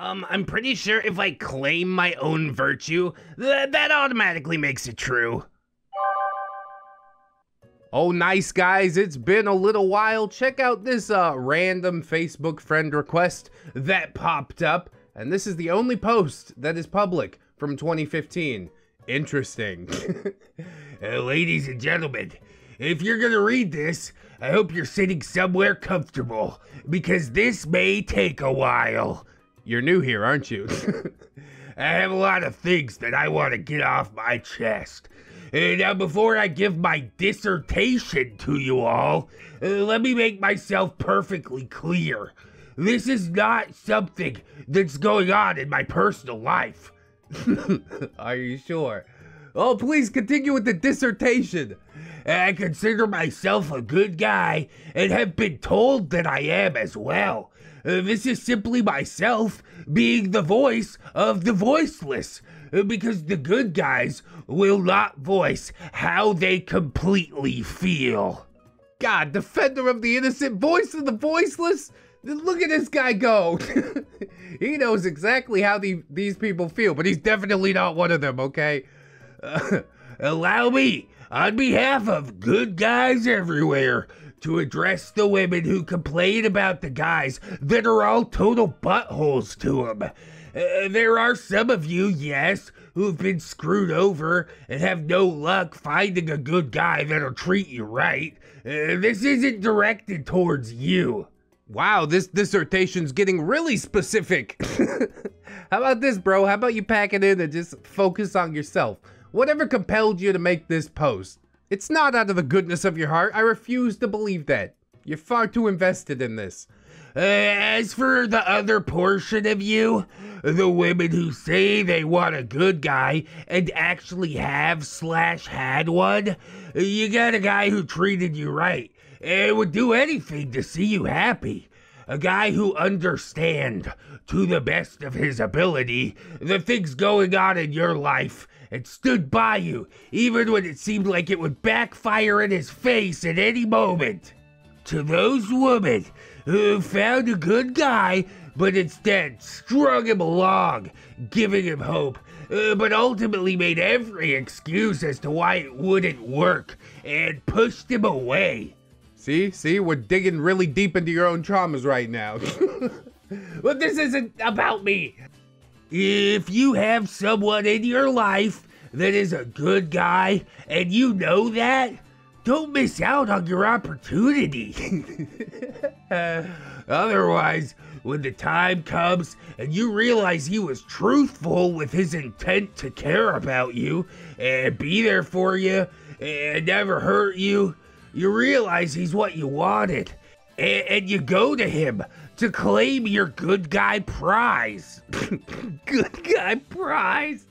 I'm pretty sure if I claim my own virtue, that automatically makes it true. Oh, nice guys, it's been a little while. Check out this random Facebook friend request that popped up, and this is the only post that is public from 2015. Interesting. Ladies and gentlemen, if you're gonna read this, I hope you're sitting somewhere comfortable, because this may take a while. You're new here, aren't you? I have a lot of things that I want to get off my chest. Now, before I give my dissertation to you all, let me make myself perfectly clear. This is not something that's going on in my personal life. Are you sure? Oh, please continue with the dissertation. I consider myself a good guy and have been told that I am as well. This is simply myself being the voice of the voiceless, because the good guys will not voice how they completely feel. God, defender of the innocent, voice of the voiceless? Look at this guy go. He knows exactly how these people feel, but he's definitely not one of them, okay? Allow me, on behalf of good guys everywhere, to address the women who complain about the guys that are all total buttholes to them. There are some of you, yes, who've been screwed over and have no luck finding a good guy that'll treat you right. This isn't directed towards you. Wow, this dissertation's getting really specific. How about this, bro? How about you pack it in and just focus on yourself? Whatever compelled you to make this post. It's not out of the goodness of your heart. I refuse to believe that. You're far too invested in this. As for the other portion of you, the women who say they want a good guy and actually have/had one, you got a guy who treated you right and would do anything to see you happy. A guy who understands, to the best of his ability, the things going on in your life and stood by you, even when it seemed like it would backfire in his face at any moment. To those women who found a good guy, but instead strung him along, giving him hope, but ultimately made every excuse as to why it wouldn't work, and pushed him away. See, we're digging really deep into your own traumas right now. But this isn't about me. If you have someone in your life that is a good guy, and you know that, don't miss out on your opportunity. Otherwise, when the time comes and you realize he was truthful with his intent to care about you and be there for you and never hurt you, you realize he's what you wanted. And you go to him to claim your good guy prize. Good guy prize?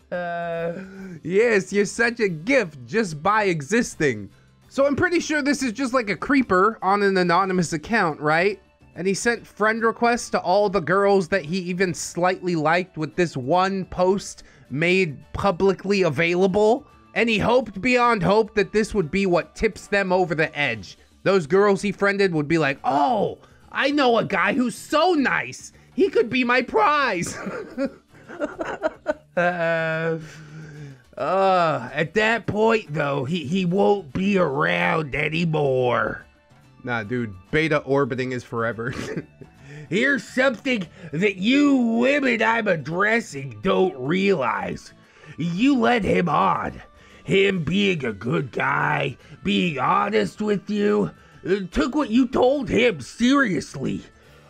Yes, you're such a gift just by existing. So I'm pretty sure this is just like a creeper on an anonymous account, right? And he sent friend requests to all the girls that he even slightly liked with this one post made publicly available. And he hoped beyond hope that this would be what tips them over the edge. Those girls he friended would be like, oh, I know a guy who's so nice. He could be my prize. At that point, though, he won't be around anymore. Nah, dude, beta orbiting is forever. Here's something that you women I'm addressing don't realize. You led him on. Him being a good guy, being honest with you, took what you told him seriously,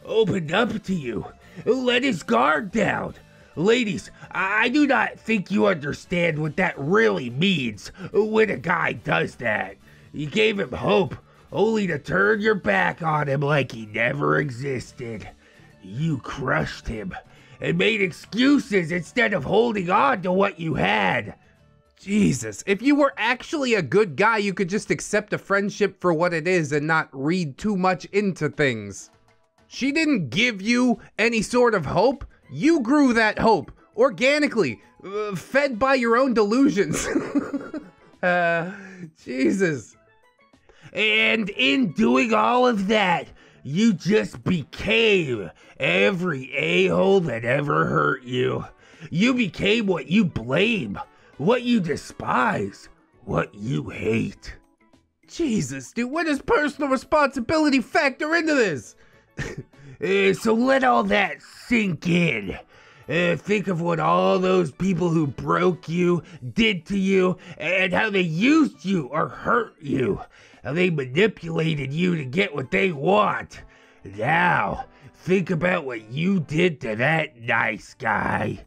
opened up to you, let his guard down. Ladies, I do not think you understand what that really means when a guy does that. You gave him hope, only to turn your back on him like he never existed. You crushed him and made excuses instead of holding on to what you had. Jesus, if you were actually a good guy, you could just accept a friendship for what it is and not read too much into things. She didn't give you any sort of hope. You grew that hope organically, fed by your own delusions. Jesus. And in doing all of that, You just became every a-hole that ever hurt you. You became what you blame, what you despise, what you hate. Jesus, dude, where does personal responsibility factor into this? So let all that sink in. Think of what all those people who broke you did to you, and how they used you or hurt you. How they manipulated you to get what they want. Now, think about what you did to that nice guy.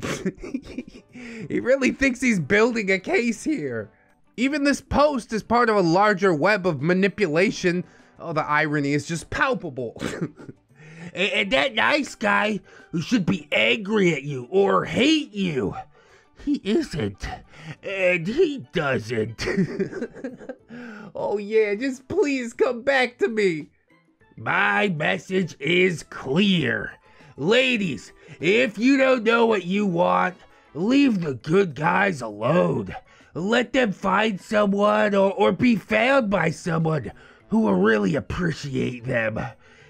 He really thinks he's building a case here. Even this post is part of a larger web of manipulation. Oh, the irony is just palpable. And that nice guy who should be angry at you or hate you, he isn't. And he doesn't. Oh yeah, just please come back to me. My message is clear. Ladies, if you don't know what you want, leave the good guys alone. Let them find someone or be found by someone who will really appreciate them.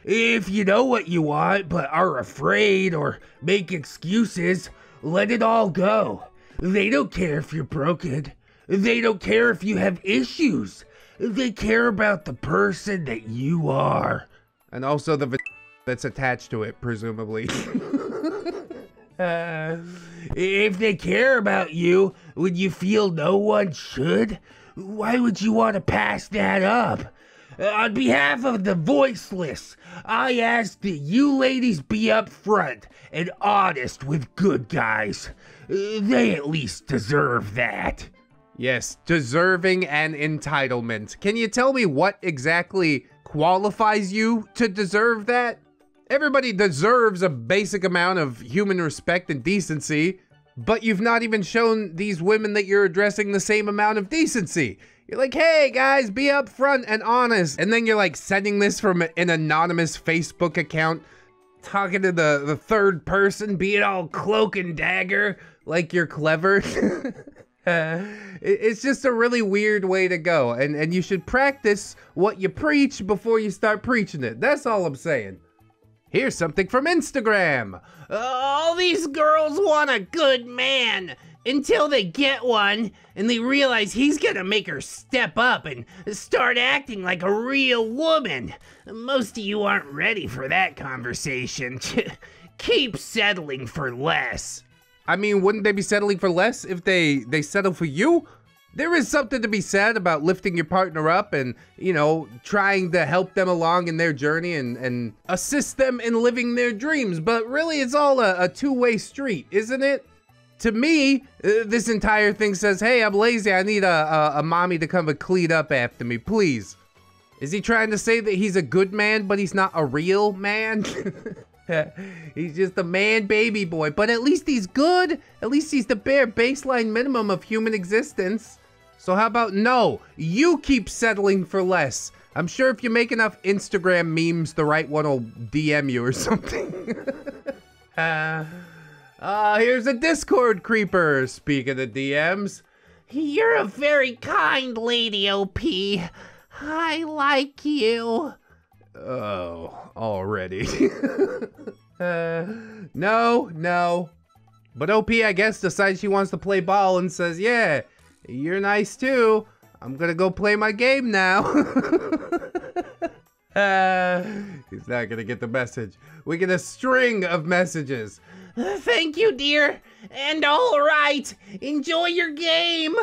If you know what you want but are afraid or make excuses, let it all go. They don't care if you're broken. They don't care if you have issues. They care about the person that you are. And also the that's attached to it, presumably. If they care about you when you feel no one should, why would you want to pass that up? On behalf of the voiceless, I ask that you ladies be upfront and honest with good guys. They at least deserve that. Yes, deserving and entitlement. Can you tell me what exactly qualifies you to deserve that? Everybody deserves a basic amount of human respect and decency, but you've not even shown these women that you're addressing the same amount of decency. You're like, hey guys, be upfront and honest. And then you're like sending this from an anonymous Facebook account, talking to the third person, being all cloak and dagger, like you're clever. It's just a really weird way to go. And you should practice what you preach before you start preaching it. That's all I'm saying. Here's something from Instagram. All these girls want a good man until they get one and they realize he's gonna make her step up and start acting like a real woman. Most of you aren't ready for that conversation. Keep settling for less. I mean, wouldn't they be settling for less if they settle for you? There is something to be said about lifting your partner up and, you know, trying to help them along in their journey and assist them in living their dreams. But really, it's all a two-way street, isn't it? To me, this entire thing says, hey, I'm lazy. I need a mommy to come and clean up after me, please. Is he trying to say that he's a good man, but he's not a real man? He's just a man baby boy, but at least he's good. At least he's the bare baseline minimum of human existence. So how about no, you keep settling for less. I'm sure if you make enough Instagram memes, the right one will DM you or something. Here's a Discord creeper. Speaking of DMs. You're a very kind lady, OP. I like you. Oh, already. No. But OP, I guess, decides she wants to play ball and says, yeah, you're nice too. I'm gonna go play my game now. He's not gonna get the message. We get a string of messages. Thank you, dear. And all right, enjoy your game.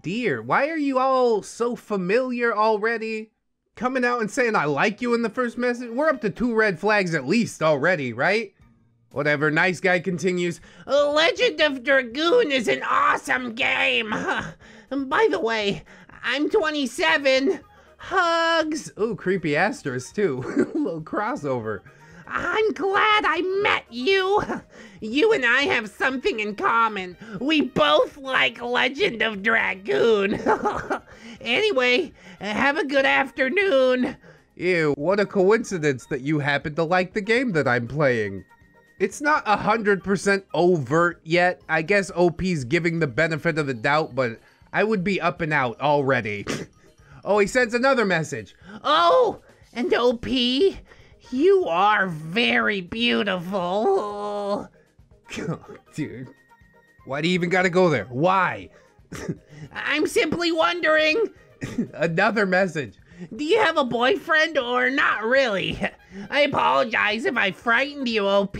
Dear, why are you all so familiar already? Coming out and saying I like you in the first message? We're up to 2 red flags at least already, right? Whatever, nice guy continues. Legend of Dragoon is an awesome game. By the way, I'm 27. Hugs. Ooh, creepy asterisk too. A little crossover. I'm glad I met you. You and I have something in common. We both like Legend of Dragoon. Anyway, have a good afternoon. Ew, what a coincidence that you happen to like the game that I'm playing. It's not 100% overt yet. I guess OP's giving the benefit of the doubt, but I would be up and out already. Oh, he sends another message. Oh, And OP, you are very beautiful. Dude, why do you even gotta go there? Why? I'm simply wondering, Another message. do you have a boyfriend or not really? I apologize if I frightened you, OP.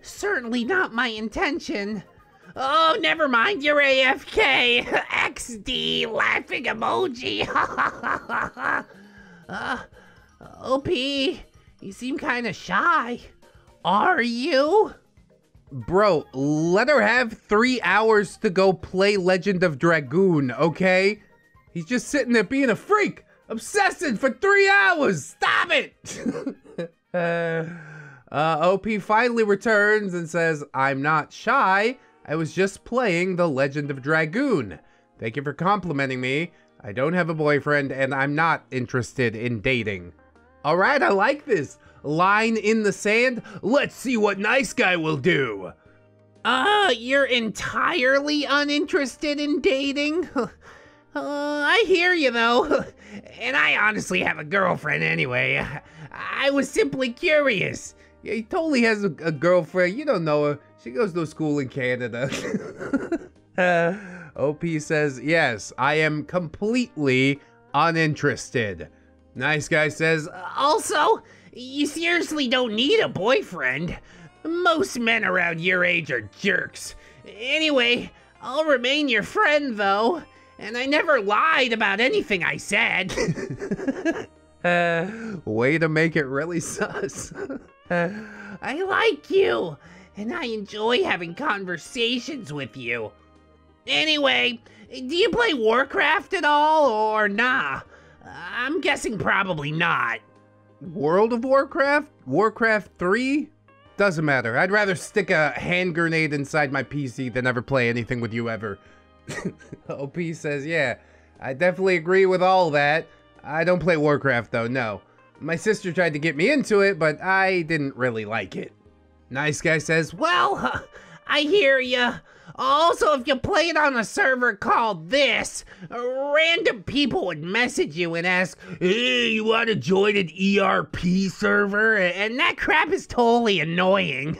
Certainly not my intention. Oh, never mind, you're AFK. XD, laughing emoji. OP, you seem kinda shy. Are you? Bro, let her have 3 hours to go play Legend of Dragoon, okay? He's just sitting there being a freak, obsessing for 3 hours. Stop it! OP finally returns and says, I'm not shy. I was just playing the Legend of Dragoon. Thank you for complimenting me. I don't have a boyfriend and I'm not interested in dating. All right, I like this. Line in the sand. Let's see what Nice Guy will do. You're entirely uninterested in dating? I hear you though. And I honestly have a girlfriend anyway. I was simply curious. Yeah, he totally has a girlfriend. You don't know her. She goes to school in Canada. OP says, yes, I am completely uninterested. Nice Guy says, Also, you seriously don't need a boyfriend. Most men around your age are jerks. Anyway, I'll remain your friend though. And I never lied about anything I said. Way to make it really sus. I like you, and I enjoy having conversations with you. Anyway, do you play Warcraft at all, or nah? I'm guessing probably not. World of Warcraft? Warcraft 3? Doesn't matter. I'd rather stick a hand grenade inside my PC than ever play anything with you ever. OP says, yeah, I definitely agree with all that. I don't play Warcraft though, no. My sister tried to get me into it, but I didn't really like it. Nice Guy says, Well, I hear ya. Also, if you played on a server called this, random people would message you and ask, hey, you want to join an ERP server? And that crap is totally annoying.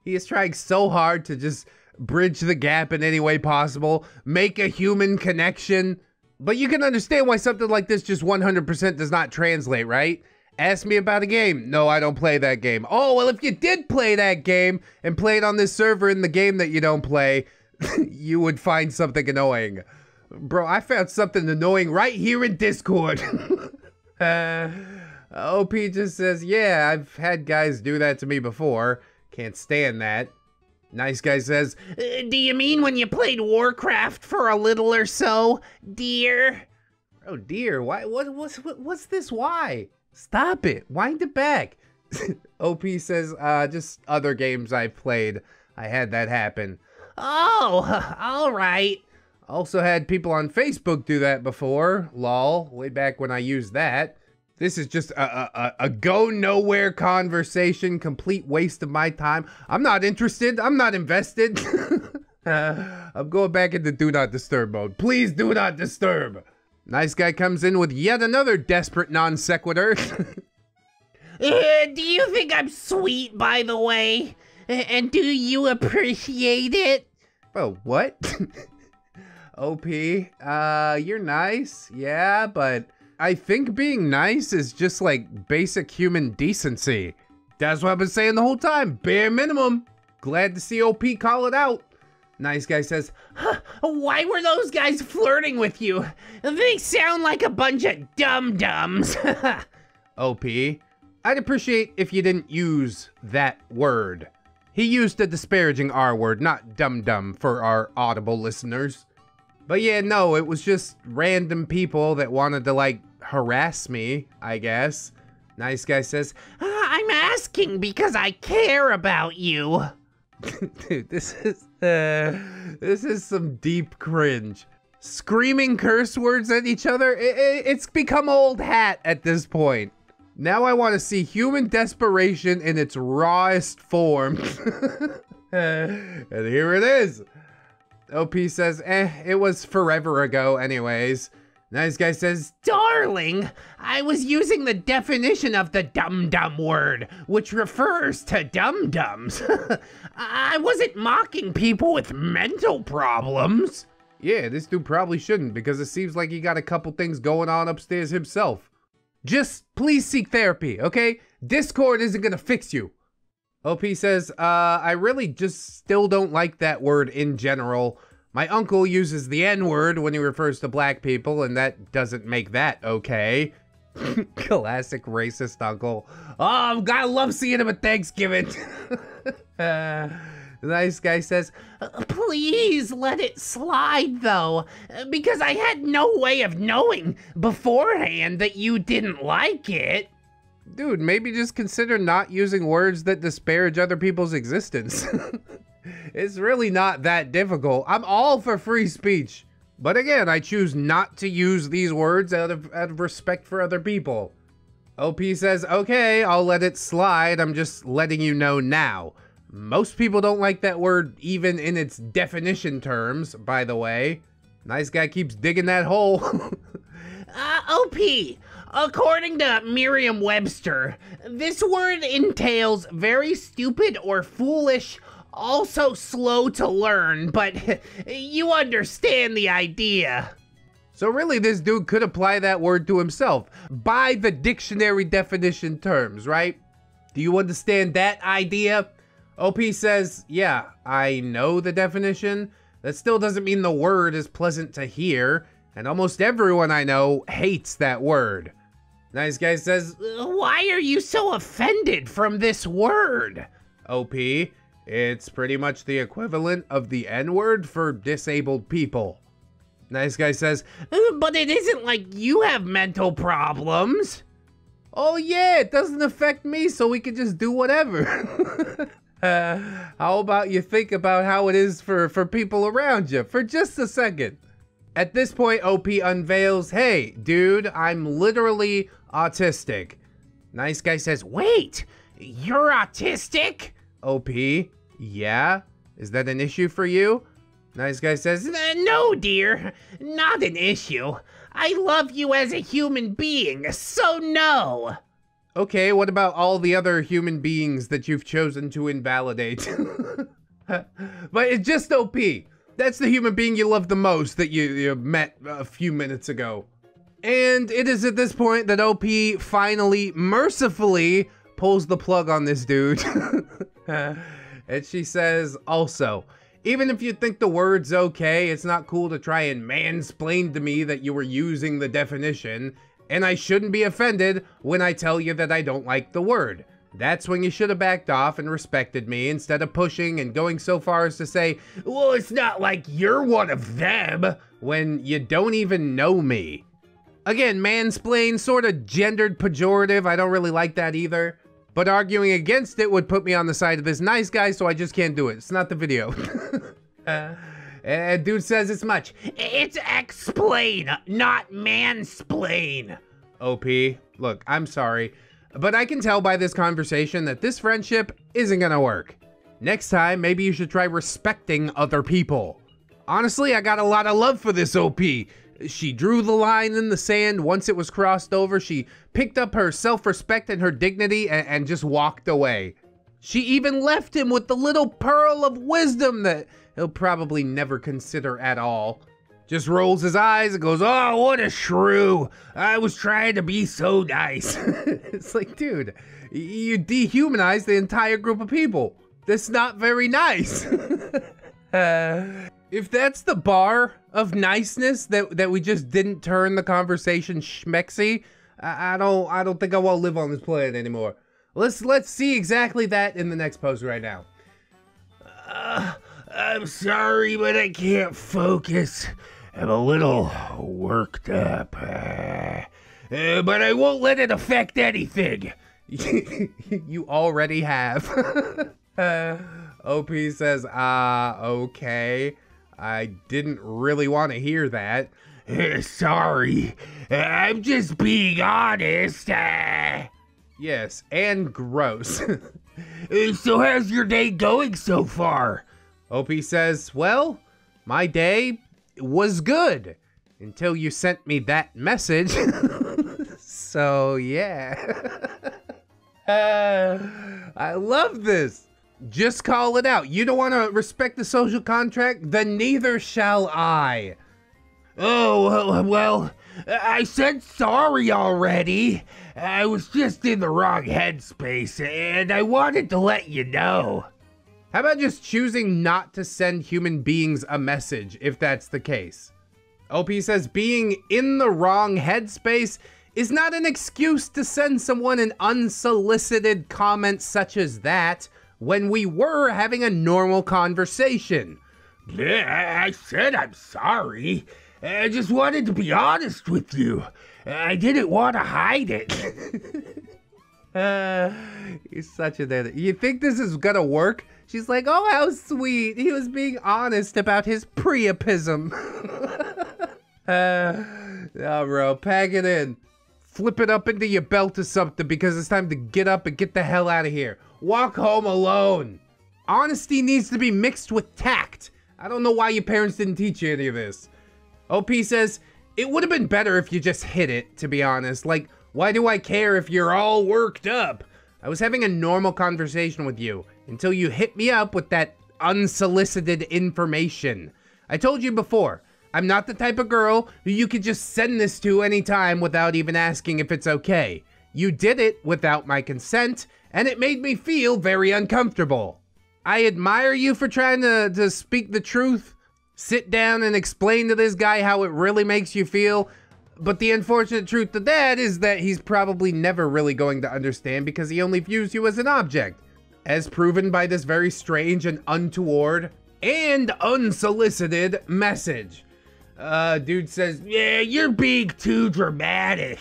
he is trying so hard to just bridge the gap in any way possible, make a human connection. But you can understand why something like this just 100% does not translate, right? Ask me about a game. No, I don't play that game. Oh, well, if you did play that game and play it on this server in the game that you don't play, you would find something annoying. Bro, I found something annoying right here in Discord. OP just says, yeah, I've had guys do that to me before. Can't stand that. Nice Guy says, do you mean when you played Warcraft for a little or so, dear? oh dear, why? What's this? Why? Stop it. Wind it back. OP says, just other games I've played. I had that happen. Oh, all right. Also had people on Facebook do that before. Lol, way back when I used that. This is just a go nowhere conversation, complete waste of my time. I'm not interested. I'm not invested. I'm going back into do not disturb mode. Please do not disturb. Nice Guy comes in with yet another desperate non sequitur. Do you think I'm sweet, by the way? And do you appreciate it? Oh, what? OP, you're nice, yeah, but I think being nice is just like basic human decency. That's what I've been saying the whole time, bare minimum. Glad to see OP call it out. Nice Guy says, why were those guys flirting with you? They sound like a bunch of dum-dums. OP, I'd appreciate if you didn't use that word. He used a disparaging R word, not dum-dum for our audible listeners. But yeah, no, it was just random people that wanted to, like, harass me, I guess. Nice Guy says, I'm asking because I care about you. Dude, this is some deep cringe. Screaming curse words at each other, it's become old hat at this point. Now I want to see human desperation in its rawest form. And here it is. OP says, it was forever ago anyways. Nice Guy says, Darling, I was using the definition of the dum-dum word, which refers to dum-dums. I wasn't mocking people with mental problems. yeah, this dude probably shouldn't because it seems like he got a couple things going on upstairs himself. Just please seek therapy, okay? Discord isn't gonna fix you. OP says, I really just still don't like that word in general. My uncle uses the N-word when he refers to black people, and that doesn't make that okay. Classic racist uncle. Oh, gotta love seeing him at Thanksgiving. Nice Guy says, Please let it slide, though, because I had no way of knowing beforehand that you didn't like it. dude, maybe just consider not using words that disparage other people's existence. It's really not that difficult. I'm all for free speech. But again, I choose not to use these words out of respect for other people. OP says, okay, I'll let it slide. I'm just letting you know now. Most people don't like that word even in its definition terms, by the way. Nice Guy keeps digging that hole. OP, according to Merriam-Webster, this word entails very stupid or foolish, also slow to learn, but you understand the idea. So really, this dude could apply that word to himself by the dictionary definition terms, right? Do you understand that idea? OP says, yeah, I know the definition. That still doesn't mean the word is pleasant to hear, and almost everyone I know hates that word. Nice Guy says, Why are you so offended from this word? OP, it's pretty much the equivalent of the N-word for disabled people. Nice Guy says, But it isn't like you have mental problems. oh yeah, it doesn't affect me, so we can just do whatever. How about you think about how it is for people around you for just a second? At this point, OP unveils, hey, dude, I'm literally autistic. Nice Guy says, Wait, you're autistic? OP, yeah? Is that an issue for you? Nice Guy says, No, dear, not an issue. I love you as a human being, so no. okay, what about all the other human beings that you've chosen to invalidate? But it's just OP. That's the human being you love the most that you met a few minutes ago. And it is at this point that OP finally, mercifully, pulls the plug on this dude. And she says, also, even if you think the word's okay, it's not cool to try and mansplain to me that you were using the definition, and I shouldn't be offended when I tell you that I don't like the word. That's when you should have backed off and respected me instead of pushing and going so far as to say, well, it's not like you're one of them, when you don't even know me. Again, mansplain, sort of gendered pejorative, I don't really like that either. But arguing against it would put me on the side of this nice guy, so I just can't do it. It's not the video. And dude says it's much. It's explain, not mansplain. OP, look, I'm sorry, but I can tell by this conversation that this friendship isn't gonna work. Next time, maybe you should try respecting other people. Honestly, I got a lot of love for this OP. She drew the line in the sand. Once it was crossed over, she picked up her self-respect and her dignity and just walked away. She even left him with the little pearl of wisdom that he'll probably never consider at all. Just rolls his eyes and goes, oh, what a shrew. I was trying to be so nice. It's like, dude, you dehumanized the entire group of people. That's not very nice. If that's the bar of niceness that we just didn't turn the conversation schmexy, I don't think I want to live on this planet anymore. Let's see exactly that in the next post right now. I'm sorry, but I can't focus. I'm a little worked up. But I won't let it affect anything. You already have. OP says, okay. I didn't really want to hear that. Sorry. I'm just being honest. Yes, and gross. So how's your day going so far? OP says, well, my day was good. until you sent me that message. So, yeah. I love this. Just call it out. You don't want to respect the social contract? Then neither shall I. Oh, well, I said sorry already. I was just in the wrong headspace, and I wanted to let you know. How about just choosing not to send human beings a message, if that's the case? OP says being in the wrong headspace is not an excuse to send someone an unsolicited comment such as that when we were having a normal conversation. Yeah, I said I'm sorry. I just wanted to be honest with you. I didn't want to hide it. He's such an idiot. You think this is gonna work? She's like, oh, how sweet. He was being honest about his priapism. No, bro, pack it in. Flip it up into your belt or something because it's time to get up and get the hell out of here. Walk home alone. Honesty needs to be mixed with tact. I don't know why your parents didn't teach you any of this. OP says, it would have been better if you just hit it, to be honest. Like, why do I care if you're all worked up? I was having a normal conversation with you until you hit me up with that unsolicited information. I told you before, I'm not the type of girl who you could just send this to anytime without even asking if it's okay. You did it without my consent, and it made me feel very uncomfortable. I admire you for trying to speak the truth. Sit down and explain to this guy how it really makes you feel. But the unfortunate truth of that is that he's probably never really going to understand because he only views you as an object. As proven by this very strange and untoward and unsolicited message. Dude says, Yeah, you're being too dramatic.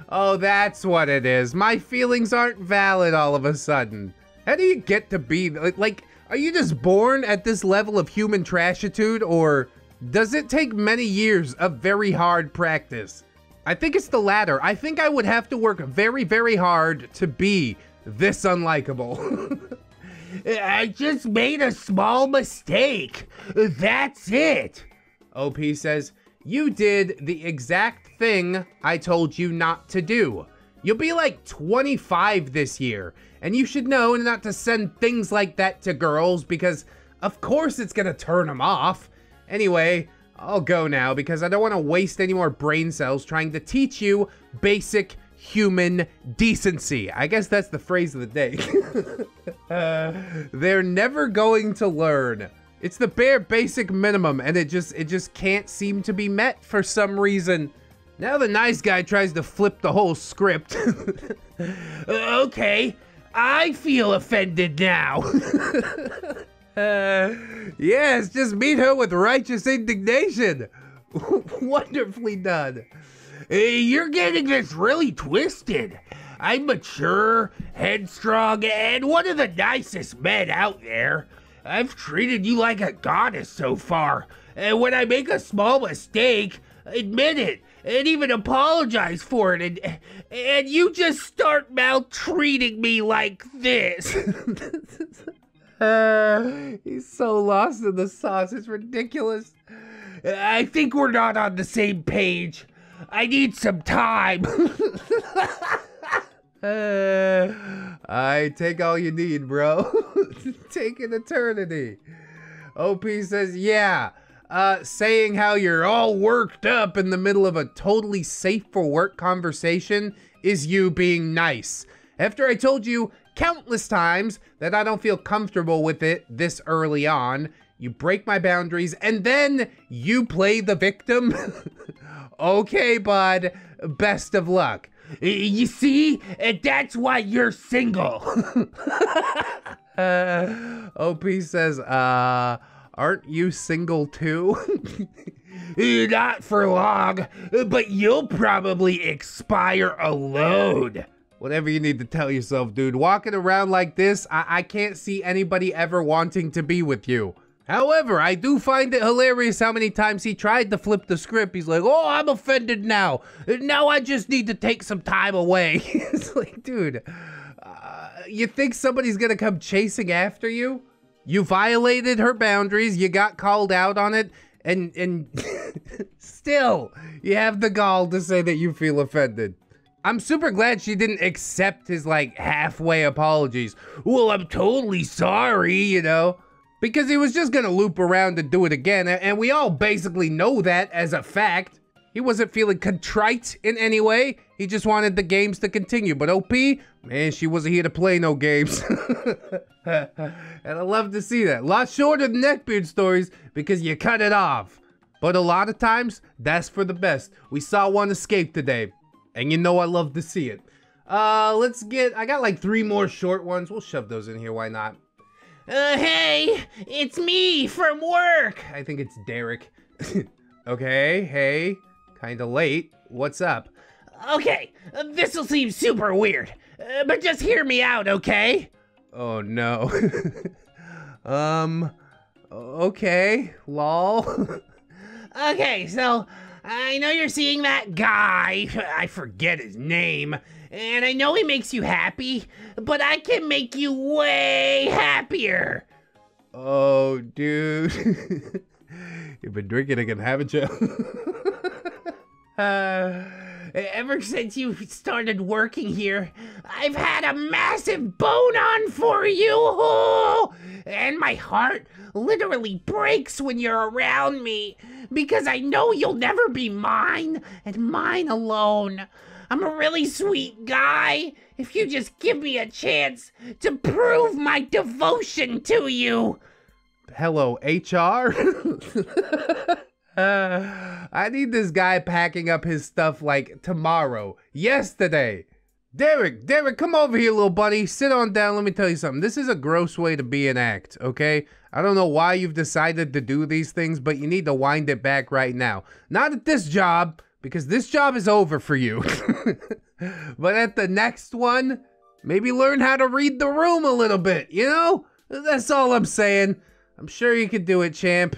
oh, that's what it is. My feelings aren't valid all of a sudden. How do you get to be, like, are you just born at this level of human trashitude, or does it take many years of very hard practice? I think it's the latter. I think I would have to work very, very hard to be this unlikable. I just made a small mistake. That's it. OP says, you did the exact thing I told you not to do. You'll be like 25 this year, and you should know not to send things like that to girls because of course it's gonna turn them off. Anyway, I'll go now because I don't want to waste any more brain cells trying to teach you basic human decency. I guess that's the phrase of the day. They're never going to learn. It's the bare basic minimum, and it just can't seem to be met for some reason. Now the nice guy tries to flip the whole script. Okay, I feel offended now. Yes, just meet her with righteous indignation. Wonderfully done. You're getting this really twisted. I'm mature, headstrong, and one of the nicest men out there. I've treated you like a goddess so far. And when I make a small mistake, admit it, and even apologize for it, and you just start maltreating me like this. He's so lost in the sauce, it's ridiculous. I think we're not on the same page. I need some time. I take all you need, bro. Take an eternity. OP says, yeah, saying how you're all worked up in the middle of a totally safe for work conversation is you being nice. After I told you countless times that I don't feel comfortable with it this early on, you break my boundaries and then you play the victim. Okay, bud, best of luck. You see? That's why you're single. OP says, aren't you single too? Not for long, but you'll probably expire alone. Whatever you need to tell yourself, dude. Walking around like this, I can't see anybody ever wanting to be with you. However, I do find it hilarious how many times he tried to flip the script. He's like, oh, I'm offended now. Now I just need to take some time away. It's like, dude, you think somebody's gonna come chasing after you? You violated her boundaries, you got called out on it, And still, you have the gall to say that you feel offended. I'm super glad she didn't accept his, like, halfway apologies. Well, I'm totally sorry, you know? Because he was just gonna loop around and do it again, and we all basically know that as a fact. He wasn't feeling contrite in any way. He just wanted the games to continue. But OP, man, she wasn't here to play no games. And I love to see that. A lot shorter than Neckbeard stories because you cut it off. But a lot of times, that's for the best. We saw one escape today. And you know I love to see it. I got like 3 more short ones. We'll shove those in here, why not? Hey, it's me from work. I think it's Derek. Okay, hey, kinda late. What's up? Okay, this'll seem super weird, but just hear me out, okay? Oh no. Okay, lol. Okay, so I know you're seeing that guy, I forget his name, and I know he makes you happy, but I can make you way happier. Oh, dude. You've been drinking again, haven't you? Ever since you started working here, I've had a massive bone-on for you, and my heart literally breaks when you're around me, because I know you'll never be mine, and mine alone. I'm a really sweet guy, if you just give me a chance to prove my devotion to you. Hello, HR? I need this guy packing up his stuff like tomorrow, yesterday. Derek, come over here, little buddy. Sit on down. Let me tell you something. This is a gross way to be an act, okay? I don't know why you've decided to do these things, but you need to wind it back right now. Not at this job, because this job is over for you. But at the next one, maybe learn how to read the room a little bit, you know? That's all I'm saying. I'm sure you can do it, champ.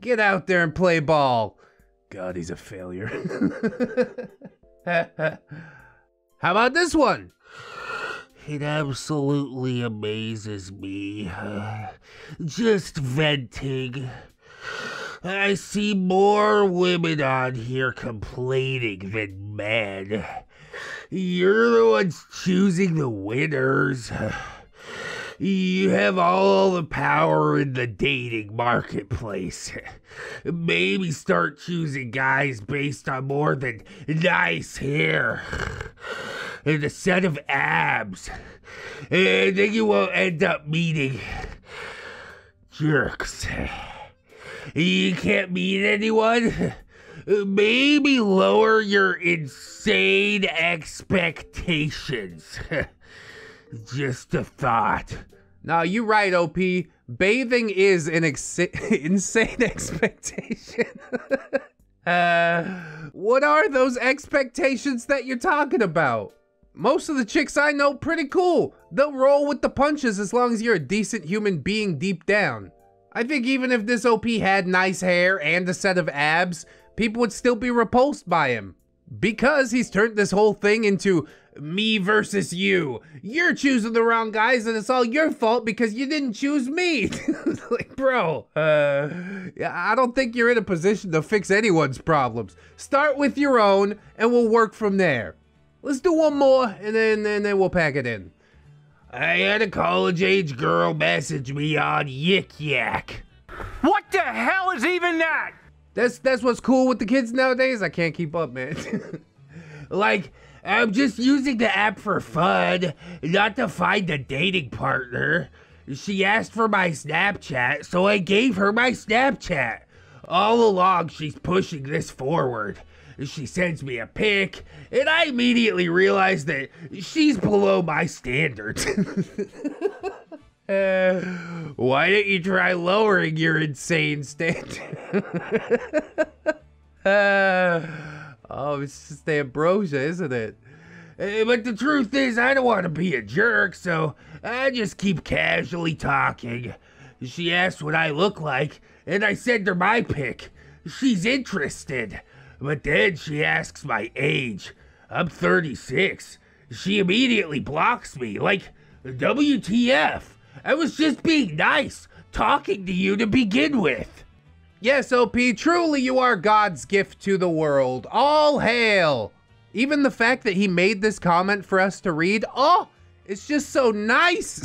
Get out there and play ball. God, he's a failure. How about this one? It absolutely amazes me. Just venting. I see more women on here complaining than men. You're the ones choosing the winners. You have all the power in the dating marketplace. Maybe start choosing guys based on more than nice hair and a set of abs. And then you won't end up meeting jerks. You can't meet anyone? Maybe lower your insane expectations. Just a thought. No, you're right, OP. Bathing is an insane expectation. What are those expectations that you're talking about? Most of the chicks I know pretty cool. They'll roll with the punches as long as you're a decent human being deep down. I think even if this OP had nice hair and a set of abs, people would still be repulsed by him. Because he's turned this whole thing into me versus you. You're choosing the wrong guys and it's all your fault because you didn't choose me. Like, bro, I don't think you're in a position to fix anyone's problems. Start with your own and we'll work from there. Let's do one more and then we'll pack it in. I had a college-age girl message me on Yik Yak. What the hell is even that? That's what's cool with the kids nowadays. I can't keep up, man. Like, I'm just using the app for fun, not to find a dating partner. She asked for my Snapchat, so I gave her my Snapchat. All along, she's pushing this forward. She sends me a pic, and I immediately realize that she's below my standards. Why don't you try lowering your insane standard? Oh, it's just the ambrosia, isn't it? But the truth is, I don't want to be a jerk, so I just keep casually talking. She asked what I look like, and I send her my pic. She's interested. But then she asks my age. I'm 36. She immediately blocks me, like, WTF? I was just being nice, talking to you to begin with. Yes, OP, truly you are God's gift to the world. All hail. Even the fact that he made this comment for us to read, oh, it's just so nice.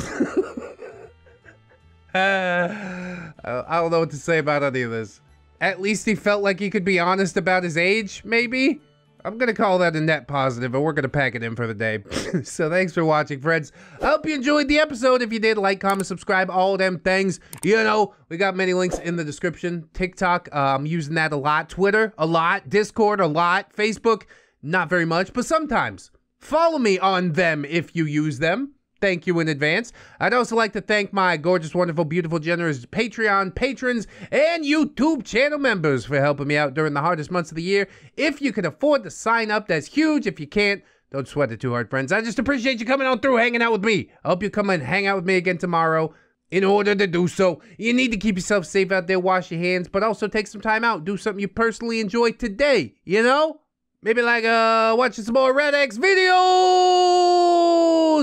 I don't know what to say about any of this. At least he felt like he could be honest about his age, maybe? I'm gonna call that a net positive, and we're gonna pack it in for the day. So thanks for watching, friends. I hope you enjoyed the episode. If you did, like, comment, subscribe, all them things. You know, we got many links in the description. TikTok, I'm using that a lot. Twitter, a lot. Discord, a lot. Facebook, not very much, but sometimes. Follow me on them if you use them. Thank you in advance. I'd also like to thank my gorgeous, wonderful, beautiful, generous Patreon patrons and YouTube channel members for helping me out during the hardest months of the year. If you can afford to sign up, that's huge. If you can't, don't sweat it too hard, friends. I just appreciate you coming on through, hanging out with me. I hope you come and hang out with me again tomorrow. In order to do so, you need to keep yourself safe out there, wash your hands, but also take some time out. Do something you personally enjoy today, you know? Maybe like watching some more ReddX videos!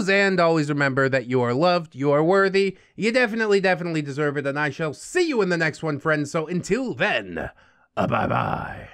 And always remember that you are loved, you are worthy, you definitely deserve it, and I shall see you in the next one, friends. So until then, bye-bye.